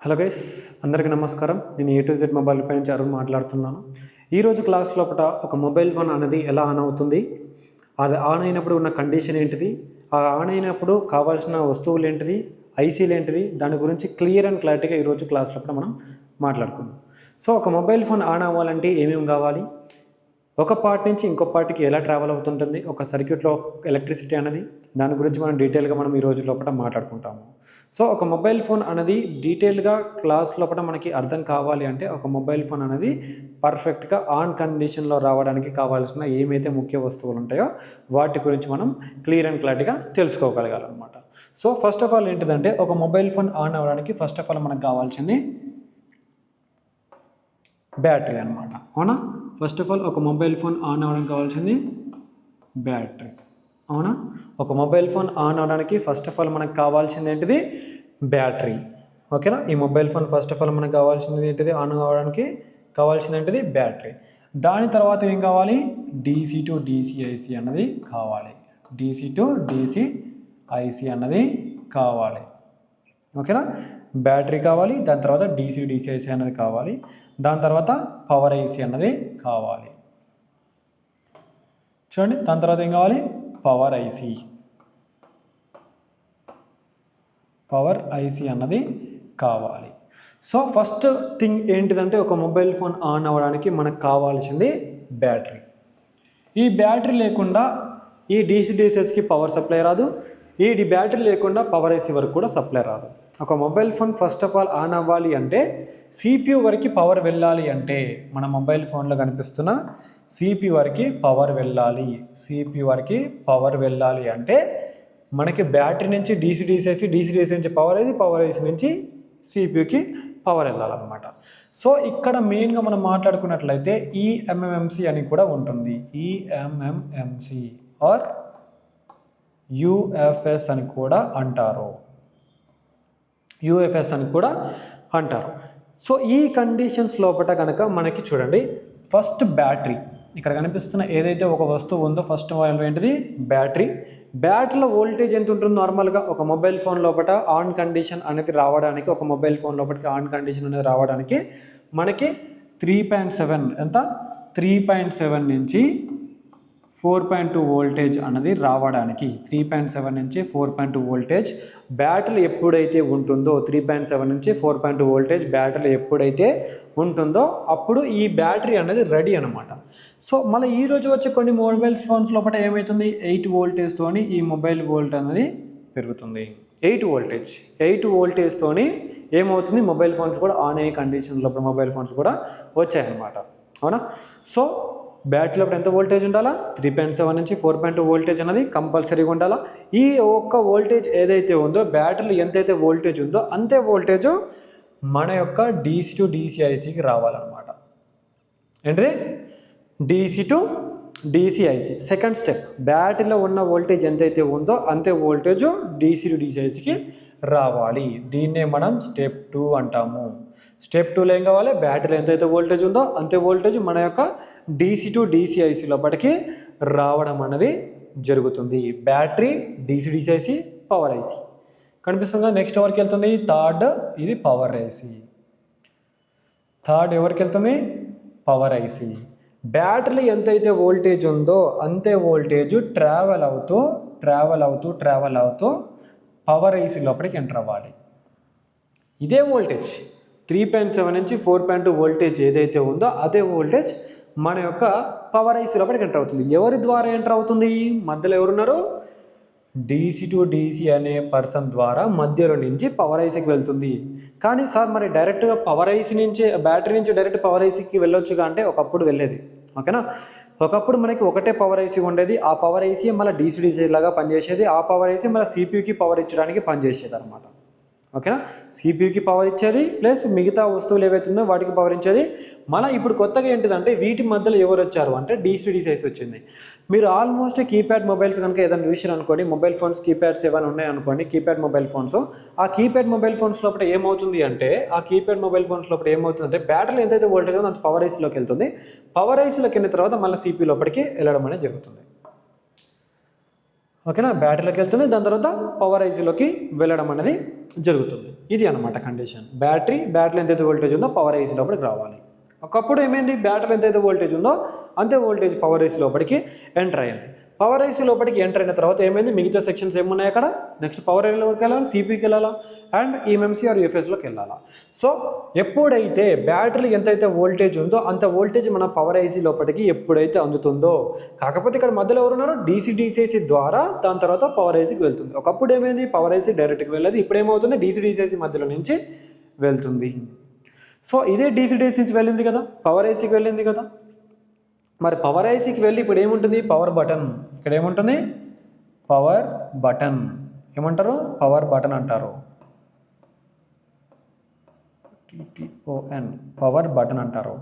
Hello guys, అందరికీ నమస్కారం. నేను A to Z మొబైల్ పై నుంచి అరుణ్ మాట్లాడుతున్నాను. ఈరోజు క్లాస్ లోపల ఒక మొబైల్ ఫోన్ అనేది ఎలా ఆన్ అవుతుంది, అది ఆన్ అయినప్పుడు ఉన్న కండిషన్ ఏంటిది, ఆ ఆన్ అయినప్పుడు కావాల్సిన వస్తువులు ఏంటిది, ఐసీలు ఏంటిది, దాని గురించి క్లియర్ అండ్ క్లారిటీగా ఈరోజు క్లాస్ లోపల మనం మాట్లాడుకుందాం. సో ఒక మొబైల్ ఫోన్ ఆన్ అవ్వాలంటే ఏమేమి కావాలి, ఒక పార్ట్ నుంచి ఇంకో పార్ట్కి ఎలా ట్రావెల్ అవుతుంటుంది, ఒక సర్క్యూట్లో ఎలక్ట్రిసిటీ అనేది, దాని గురించి మనం డీటెయిల్గా మనం ఈ రోజు లోపల మాట్లాడుకుంటాము. సో ఒక మొబైల్ ఫోన్ అనేది డీటెయిల్గా క్లాస్ లోపల మనకి అర్థం కావాలి అంటే ఒక మొబైల్ ఫోన్ అనేది పర్ఫెక్ట్గా ఆన్ కండిషన్లో రావడానికి కావాల్సిన ఏమైతే ముఖ్య వస్తువులు ఉంటాయో వాటి గురించి మనం క్లియర్ అండ్ క్లారిటీగా తెలుసుకోగలగాలన్నమాట. సో ఫస్ట్ ఆఫ్ ఆల్ ఏంటిదంటే ఒక మొబైల్ ఫోన్ ఆన్ అవ్వడానికి ఫస్ట్ ఆఫ్ ఆల్ మనకు కావాల్సింది బ్యాటరీ అనమాట. అవునా? ఫస్ట్ ఆఫ్ ఆల్ ఒక మొబైల్ ఫోన్ ఆన్ అవ్వడానికి కావాల్సింది బ్యాటరీ. అవునా? ఒక మొబైల్ ఫోన్ ఆన్ అవ్వడానికి ఫస్ట్ ఆఫ్ ఆల్ మనకు కావాల్సింది ఏంటిది? బ్యాటరీ. ఓకేనా? ఈ mobile phone first of all మనకు కావాల్సింది ఏంటిది? ఆన్ అవ్వడానికి కావాల్సింది ఏంటిది? బ్యాటరీ. దాని తర్వాత ఏం కావాలి? DC to DC IC అన్నది కావాలి. DC to DC IC అన్నది కావాలి. ఓకేనా? బ్యాటరీ కావాలి, దాని తర్వాత DC IC అన్నది కావాలి, దాని తర్వాత పవర్ IC అన్నది కావాలి. చూడండి, దాని తర్వాత ఏం కావాలి? పవర్ IC అన్నది కావాలి. సో ఫస్ట్ థింగ్ ఏంటిదంటే ఒక మొబైల్ ఫోన్ ఆన్ అవ్వడానికి మనకు కావాల్సింది బ్యాటరీ. ఈ బ్యాటరీ లేకుండా ఈ DCకి పవర్ సప్లై రాదు, ఈ బ్యాటరీ లేకుండా పవర్ IC వరకు కూడా సప్లై రాదు. ఒక mobile phone first of all on అవ్వాలి అంటే CPU వరకు పవర్ వెళ్ళాలి అంటే మన మొబైల్ ఫోన్లో కనిపిస్తున్న CPU వరకు పవర్ వెళ్ళాలి. CPU వరకు పవర్ వెళ్ళాలి అంటే మనకి బ్యాటరీ నుంచి DC నుంచి పవర్ IC నుంచి CPUకి పవర్ వెళ్ళాలన్నమాట. సో ఇక్కడ మెయిన్గా మనం మాట్లాడుకున్నట్లయితే EMMC అని కూడా ఉంటుంది. EMMC ఆర్ UFS అని కూడా అంటారు. సో ఈ కండిషన్స్ లోపల కనుక మనకి చూడండి, ఫస్ట్ బ్యాటరీ ఇక్కడ కనిపిస్తున్న ఏదైతే ఒక వస్తువు ఉందో ఫస్ట్ ఏంటిది? బ్యాటరీ. బ్యాటరీలో వోల్టేజ్ ఎంత ఉంటుంది? నార్మల్గా ఒక మొబైల్ ఫోన్ లోపల ఆన్ కండిషన్ అనేది రావడానికి, ఒక మొబైల్ ఫోన్ లోపలికి ఆన్ కండిషన్ అనేది రావడానికి మనకి 3.7 ఎంత? 3.7 నుంచి 4.2 వోల్టేజ్ అన్నది రావడానికి 3.7 నుంచి 4.2 వోల్టేజ్ బ్యాటరీ ఎప్పుడైతే ఉంటుందో 3.7 నుంచి 4.2 వోల్టేజ్ బ్యాటరీ ఎప్పుడైతే ఉంటుందో అప్పుడు ఈ బ్యాటరీ అనేది రెడీ అనమాట. సో మళ్ళీ ఈరోజు వచ్చే కొన్ని మొబైల్ ఫోన్స్ లోపల ఏమవుతుంది? 8 వోల్టేజ్తోని ఈ మొబైల్ వోల్ట్ అనేది పెరుగుతుంది. 8 వోల్టేజ్తోని ఏమవుతుంది? మొబైల్ ఫోన్స్ కూడా ఆన్ అయ్యే కండిషన్ లోపల మొబైల్ ఫోన్స్ కూడా వచ్చాయన్నమాట. అవునా? సో బ్యాటరీలో ఎంత వోల్టేజ్ ఉండాలా? 3.7 నుంచి 4.2 వోల్టేజ్ అనేది కంపల్సరీగా ఉండాలా. ఈ ఒక్క వోల్టేజ్ ఏదైతే ఉందో బ్యాటరీలో ఎంతైతే వోల్టేజ్ ఉందో అంతే వోల్టేజ్ మన యొక్క DC to DC ICకి రావాలన్నమాట. ఏంటిది? DC to DC IC. Second step, బ్యాటరీలో ఉన్న వోల్టేజ్ ఎంతైతే ఉందో అంతే వోల్టేజ్ DC to DC ICకి రావాలి. దీన్నే మనం స్టెప్ 2 అంటాము. స్టెప్ 2లో ఏం కావాలి? బ్యాటరీలో ఎంతైతే వోల్టేజ్ ఉందో అంతే వోల్టేజ్ మన యొక్క DC to DC IC లోపలికి రావడం అనేది జరుగుతుంది. Battery, DC IC, power IC కనిపిస్తుంది. నెక్స్ట్ ఎవరికి వెళ్తుంది? థర్డ్, ఇది పవర్ IC. థర్డ్ ఎవరికి వెళ్తుంది? Power IC. బ్యాటరీలో ఎంతైతే వోల్టేజ్ ఉందో అంతే వోల్టేజ్ ట్రావెల్ అవుతూ పవర్ IC లోపలికి ఎంటర్ అవ్వాలి. ఇదే వోల్టేజ్ 3.7 నుంచి 4.2 వోల్టేజ్ ఏదైతే ఉందో అదే వోల్టేజ్ మన యొక్క పవర్ IC లోపలికి ఎంటర్ అవుతుంది. ఎవరి ద్వారా ఎంటర్ అవుతుంది? మధ్యలో ఎవరున్నారు? DC to DC అనే పర్సన్ ద్వారా మధ్యలో నుంచి పవర్ ICకి వెళ్తుంది. కానీ సార్ మరి డైరెక్ట్గా పవర్ IC నుంచి బ్యాటరీ నుంచి డైరెక్ట్ పవర్ ICకి వెళ్ళొచ్చుగా అంటే ఒకప్పుడు వెళ్ళేది. ఓకేనా? ఒకప్పుడు మనకి ఒకటే పవర్ IC ఉండేది. ఆ పవర్ IC మళ్ళీ DC లాగా పనిచేసేది. ఆ పవర్ IC మళ్ళీ CPUకి పవర్ ఇచ్చడానికి పనిచేసేది అనమాట. ఓకేనా? CPUకి పవర్ ఇచ్చేది ప్లస్ మిగతా వస్తువులు ఏవైతే ఉందో వాటికి పవర్ ఇచ్చేది. మళ్ళీ ఇప్పుడు కొత్తగా ఏంటిదంటే వీటి మధ్యలో ఎవరు వచ్చారు అంటే DC వచ్చింది. మీరు ఆల్మోస్ట్ కీప్యాడ్ మొబైల్స్ కనుక ఏదైనా చూసారు అనుకోండి, మొబైల్ ఫోన్స్ కీప్యాడ్స్ ఏమైనా ఉన్నాయనుకోండి, కీప్యాడ్ మొబైల్ ఫోన్స్, ఆ కీప్యాడ్ మొబైల్ ఫోన్స్ లోపల ఏమవుతుంది అంటే బ్యాటరీలో ఎంతైతే వోల్టేజ్ ఉందో అంత పవర్ ICలోకి వెళ్తుంది. పవర్ ICలోకి వెళ్ళిన తర్వాత మళ్ళీ CPU లోపలికి వెళ్ళడం అనేది జరుగుతుంది. ఓకేనా, బ్యాటరీలోకి వెళ్తుంది, దాని తర్వాత పవర్ ఐసీలోకి వెళ్ళడం అనేది జరుగుతుంది. ఇది అనమాట కండిషన్. బ్యాటరీ ఎంతైతే వోల్టేజ్ ఉందో పవర్ ఐసీ లోపలికి రావాలి. ఒకప్పుడు ఏమైంది, బ్యాటరీ ఎంతైతే వోల్టేజ్ ఉందో అంతే వోల్టేజ్ పవర్ ఐసీ లోపలికి ఎంటర్ అయ్యింది. పవర్ ఐసీ లోపలికి ఎంటర్ అయిన తర్వాత ఏమైంది, మిగతా సెక్షన్స్ ఏమున్నాయి అక్కడ, నెక్స్ట్ పవర్ ఐసీలోకి వెళ్ళాలి, సిపికి వెళ్ళాలా, అండ్ ఈఎంఎంసీ ఆర్ యూఎఫ్ఎస్లోకి వెళ్ళాలా. సో ఎప్పుడైతే బ్యాటరీ ఎంతైతే వోల్టేజ్ ఉందో అంత వోల్టేజ్ మన పవర్ ఐసీ లోపలికి ఎప్పుడైతే అందుతుందో, కాకపోతే ఇక్కడ మధ్యలో ఎవరున్నారో డీసీ ద్వారా దాని తర్వాత పవర్ ఐసీకి వెళ్తుంది. ఒకప్పుడు ఏమైంది, పవర్ ఐసీ డైరెక్ట్గా వెళ్ళదు, ఇప్పుడు ఏమవుతుంది, డీసీ మధ్యలో నుంచి వెళ్తుంది. సో ఇదే డీసీ నుంచి వెళ్ళింది కదా, పవర్ ఐసీకి వెళ్ళింది కదా. మరి పవర్ ఐసీకి వెళ్ళి ఇప్పుడు ఏముంటుంది, పవర్ బటన్. ఇక్కడ ఏముంటుంది, పవర్ బటన్. ఏమంటారు, పవర్ బటన్ అంటారు, TTON, పవర్ బటన్ అంటారు.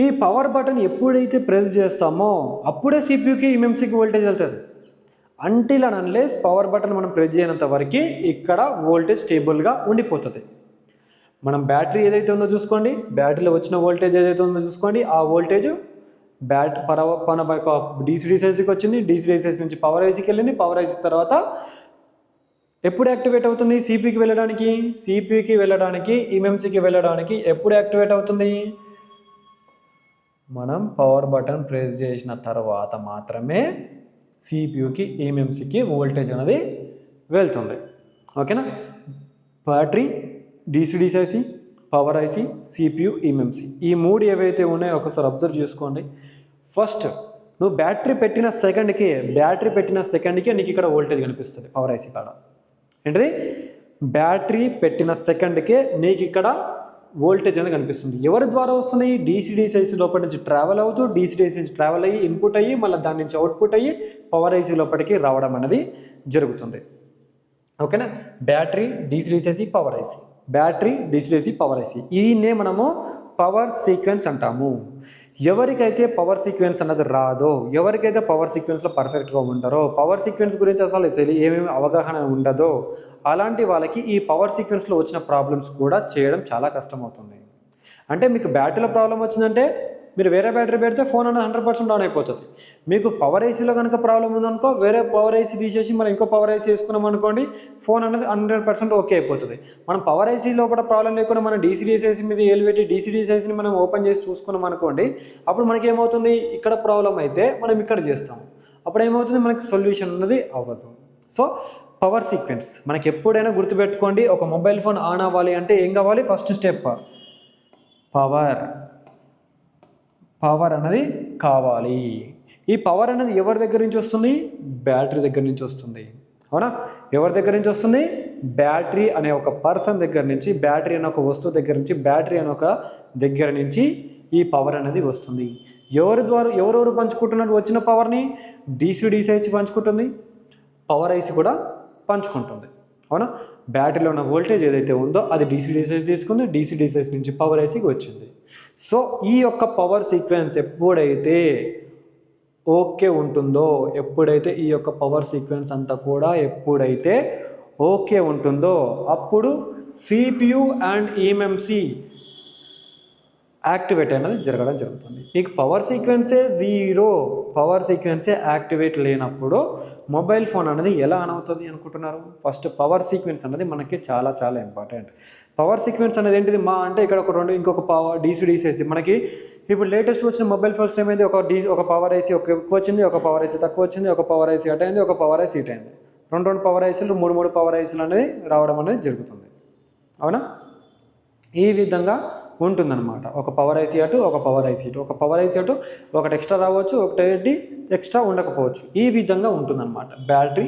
ఈ పవర్ బటన్ ఎప్పుడైతే ప్రెస్ చేస్తామో అప్పుడే సిపియూకి ఈఎంఎంసీకి వోల్టేజ్ వెళ్తుంది. Until and unless power button మనం ప్రెస్ చేయనంత వరకు ఇక్కడ వోల్టేజ్ స్టేబుల్గా ఉండిపోతుంది. మనం బ్యాటరీ ఏదైతే ఉందో చూసుకోండి, బ్యాటరీలో వచ్చిన వోల్టేజ్ ఏదైతే ఉందో చూసుకోండి, ఆ వోల్టేజ్ డీసీకి వచ్చింది, డీసీ నుంచి పవర్ ఐసీకి వెళ్ళింది, పవర్ ఐసీ తర్వాత ఎప్పుడు యాక్టివేట్ అవుతుంది, సిపికి వెళ్ళడానికి ఈఎంసీకి వెళ్ళడానికి ఎప్పుడు యాక్టివేట్ అవుతుంది, మనం పవర్ బటన్ ప్రెస్ చేసిన తర్వాత మాత్రమే సిపియూకి ఈఎంసీకి వోల్టేజ్ అనేది వెళ్తుంది. ఓకేనా, battery, DC, power IC, CPU, EMC, ఈ మూడు ఏవైతే ఉన్నాయో ఒకసారి అబ్జర్వ్ చేసుకోండి. ఫస్ట్ నువ్వు బ్యాటరీ పెట్టిన సెకండ్కే నీకు ఇక్కడ వోల్టేజ్ కనిపిస్తుంది పవర్ ఐసీ కాడ. ఏంటిది, బ్యాటరీ పెట్టిన సెకండ్కే నీకు ఇక్కడ వోల్టేజ్ అనేది కనిపిస్తుంది. ఎవరి ద్వారా వస్తుంది, డీసీ లోపల నుంచి ట్రావెల్ అవుతూ డీసీ నుంచి ట్రావెల్ అయ్యి ఇన్పుట్ అయ్యి మళ్ళీ దాని నుంచి అవుట్పుట్ అయ్యి పవర్ ఐసీ లోపలికి రావడం అనేది జరుగుతుంది. ఓకేనా, battery, DC, power IC, battery, DC, power IC, దీన్నే మనము పవర్ సీక్వెన్స్ అంటాము. ఎవరికైతే పవర్ సీక్వెన్స్ అన్నది రాదో, ఎవరికైతే పవర్ సీక్వెన్స్లో పర్ఫెక్ట్గా ఉండరో, పవర్ సీక్వెన్స్ గురించి అసలు ఏమేమి అవగాహన ఉండదో అలాంటి వాళ్ళకి ఈ పవర్ సీక్వెన్స్లో వచ్చిన ప్రాబ్లమ్స్ కూడా చేయడం చాలా కష్టం అవుతుంది. అంటే మీకు బ్యాటరీలో ప్రాబ్లం వచ్చిందంటే మీరు వేరే బ్యాటరీ పెడితే ఫోన్ అనేది 100% ఆన్ అయిపోతుంది. మీకు పవర్ ఐసీలో కనుక ప్రాబ్లం ఉందనుకో, వేరే పవర్ ఐసీ తీసేసి మనం ఇంకో పవర్ ఐసీ వేసుకున్నాం అనుకోండి, ఫోన్ అనేది 100% ఓకే అయిపోతుంది. మనం పవర్ ఐసీ లోపల ప్రాబ్లం లేకుండా మనం డీసీ మీద ఏలిపెట్టి డీసీని మనం ఓపెన్ చేసి చూసుకున్నాం అనుకోండి, అప్పుడు మనకి ఏమవుతుంది, ఇక్కడ ప్రాబ్లం అయితే మనం ఇక్కడ చేస్తాం, అప్పుడు ఏమవుతుంది, మనకి సొల్యూషన్ అనేది అవ్వదు. సో పవర్ సీక్వెన్స్ మనకి ఎప్పుడైనా గుర్తుపెట్టుకోండి, ఒక మొబైల్ ఫోన్ ఆన్ అవ్వాలి అంటే ఏం కావాలి, ఫస్ట్ స్టెప్ పవర్ అనేది కావాలి. ఈ పవర్ అనేది ఎవరి దగ్గర నుంచి వస్తుంది, బ్యాటరీ దగ్గర నుంచి వస్తుంది. అవునా, ఎవరి దగ్గర నుంచి వస్తుంది, బ్యాటరీ అనే ఒక పర్సన్ దగ్గర నుంచి, బ్యాటరీ అనే ఒక వస్తువు దగ్గర నుంచి, బ్యాటరీ అనే ఒక దగ్గర నుంచి ఈ పవర్ అనేది వస్తుంది. ఎవరెవరు పంచుకుంటున్నట్టు వచ్చిన పవర్ని, డీసీ పంచుకుంటుంది, పవర్ ఐసీ కూడా పంచుకుంటుంది. అవునా, బ్యాటరీలో ఉన్న వోల్టేజ్ ఏదైతే ఉందో అది డీసీ తీసుకుంది, డీసీ నుంచి పవర్ ఐసీకి వచ్చింది. సో ఈ యొక్క పవర్ సీక్వెన్స్ ఎప్పుడైతే ఓకే ఉంటుందో, ఎప్పుడైతే ఈ యొక్క పవర్ సీక్వెన్స్ అంతా కూడా ఎప్పుడైతే ఓకే ఉంటుందో అప్పుడు సిపియు అండ్ ఈఎంఎంసీ యాక్టివేట్ అనేది జరుగుతుంది. మీకు పవర్ సీక్వెన్సే యాక్టివేట్ లేనప్పుడు మొబైల్ ఫోన్ అనేది ఎలా ఆన్ అవుతుంది అనుకుంటున్నారు? ఫస్ట్ పవర్ సీక్వెన్స్ అనేది మనకి చాలా చాలా ఇంపార్టెంట్. పవర్ సీక్వెన్స్ అనేది ఏంటిది, అంటే ఇక్కడ ఇంకొక పవర్ డీసీ మనకి ఇప్పుడు లేటెస్ట్ వచ్చిన మొబైల్ ఫోన్స్ ఏమైంది, ఒక పవర్ ఐసీ ఎక్కువ వచ్చింది, ఒక పవర్ ఐసీ తక్కువ వచ్చింది, ఒక పవర్ ఐసీ అటు అయింది, ఒక పవర్ ఐసీ ఇటు అయింది, రెండు పవర్ ఐసీలు, మూడు పవర్ ఐసీలు అనేది రావడం అనేది జరుగుతుంది. అవునా, ఈ విధంగా ఉంటుందన్నమాట. ఒక పవర్ ఐసీ అటు, ఒక పవర్ ఐసీ ఇటు, ఒక పవర్ ఐసీ అటు ఒకటి ఎక్స్ట్రా రావచ్చు, ఒకటి ఎక్స్ట్రా ఉండకపోవచ్చు. ఈ విధంగా ఉంటుందన్నమాట బ్యాటరీ,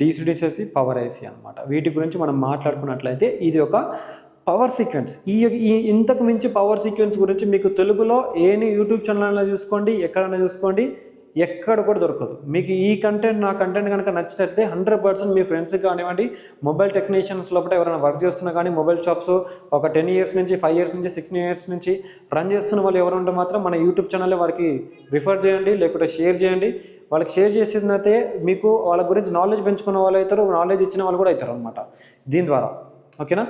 డీసీ, పవర్ ఐసీ అనమాట. వీటి గురించి మనం మాట్లాడుకున్నట్లయితే ఇది ఒక పవర్ సీక్వెన్స్. ఇంతకు మించి పవర్ సీక్వెన్స్ గురించి మీకు తెలుగులో యూట్యూబ్ ఛానల్లో చూసుకోండి, ఎక్కడైనా చూసుకోండి, ఎక్కడ కూడా దొరకదు. మీకు నా కంటెంట్ కనుక నచ్చినట్లయితే 100% మీ ఫ్రెండ్స్కి కానివ్వండి, మొబైల్ టెక్నీషియన్స్ లోపల ఎవరైనా వర్క్ చేస్తున్నా కానీ, మొబైల్ షాప్స్ ఒక 10 years నుంచి, 5 years నుంచి, 6 years నుంచి రన్ చేస్తున్న వాళ్ళు ఎవరు ఉంటే మాత్రం మన యూట్యూబ్ ఛానల్లో వారికి రిఫర్ చేయండి, లేకుంటే షేర్ చేయండి. వాళ్ళకి షేర్ చేసినైతే మీకు వాళ్ళ గురించి నాలెడ్జ్ పెంచుకున్న వాళ్ళు అవుతారు, నాలెడ్జ్ ఇచ్చిన వాళ్ళు కూడా అవుతారు అనమాట దీని ద్వారా. ఓకేనా,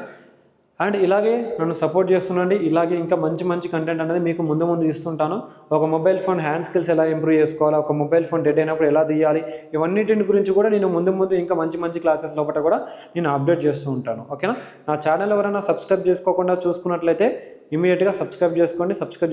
అండ్ ఇలాగే నన్ను సపోర్ట్ చేస్తుండండి. ఇలాగే ఇంకా మంచి మంచి కంటెంట్ అనేది మీకు ముందు ఇస్తుంటాను. ఒక మొబైల్ ఫోన్ హ్యాండ్ స్కిల్స్ ఎలా ఇంప్రూవ్ చేసుకోవాలా, ఒక మొబైల్ ఫోన్ డెడ్ అయినప్పుడు ఎలా తీయాలి, ఇవన్నిటి గురించి కూడా నేను ముందు ఇంకా మంచి మంచి క్లాసెస్ లోపల కూడా నేను అప్డేట్ చేస్తూ ఉంటాను. ఓకేనా. నా ఛానల్ ఎవరైనా సబ్స్క్రైబ్ చేసుకోకుండా చూసుకున్నట్లయితే ఇమీడియట్గా సబ్స్క్రైబ్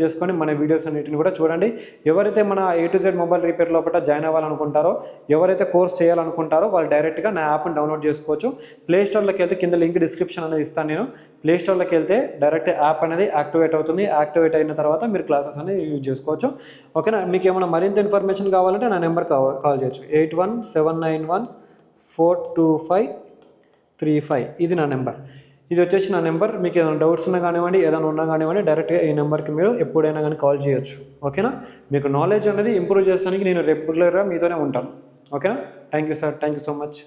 చేసుకొని మన వీడియోస్ అన్నిటిని కూడా చూడండి. ఎవరైతే మన A to Z mobile repair లోపల జాయిన్ అవ్వాలనుకుంటారో, ఎవరైతే కోర్స్ చేయాలనుకుంటారో వాళ్ళు డైరెక్ట్గా నా యాప్ని డౌన్లోడ్ చేసుకోవచ్చు. ప్లేస్టోర్లోకి వెళ్తే కింద లింక్ డిస్క్రిప్షన్ అనేది ఇస్తాను నేను. ప్లేస్టోర్లోకి వెళ్తే డైరెక్ట్ యాప్ అనేది యాక్టివేట్ అవుతుంది. యాక్టివేట్ అయిన తర్వాత మీరు క్లాసెస్ అనేది యూజ్ చేసుకోవచ్చు. ఓకేనా. మీకు ఏమైనా మరింత ఇన్ఫర్మేషన్ కావాలంటే నా నెంబర్ కాల్ చేయొచ్చు. 8179142535. ఇది నా నెంబర్. ఇది వచ్చేసి నా నెంబర్. మీకు ఏదైనా డౌట్స్ ఉన్నా కానివ్వండి, ఏదైనా ఉన్నా కానివ్వండి, డైరెక్ట్గా ఈ నెంబర్కి మీరు ఎప్పుడైనా కానీ కాల్ చేయొచ్చు. ఓకేనా. మీకు నాలెడ్జ్ అనేది ఇంప్రూవ్ చేయడానికి నేను రెగ్యులర్గా మీతోనే ఉంటాను. ఓకేనా. Thank you sir. Thank you so much.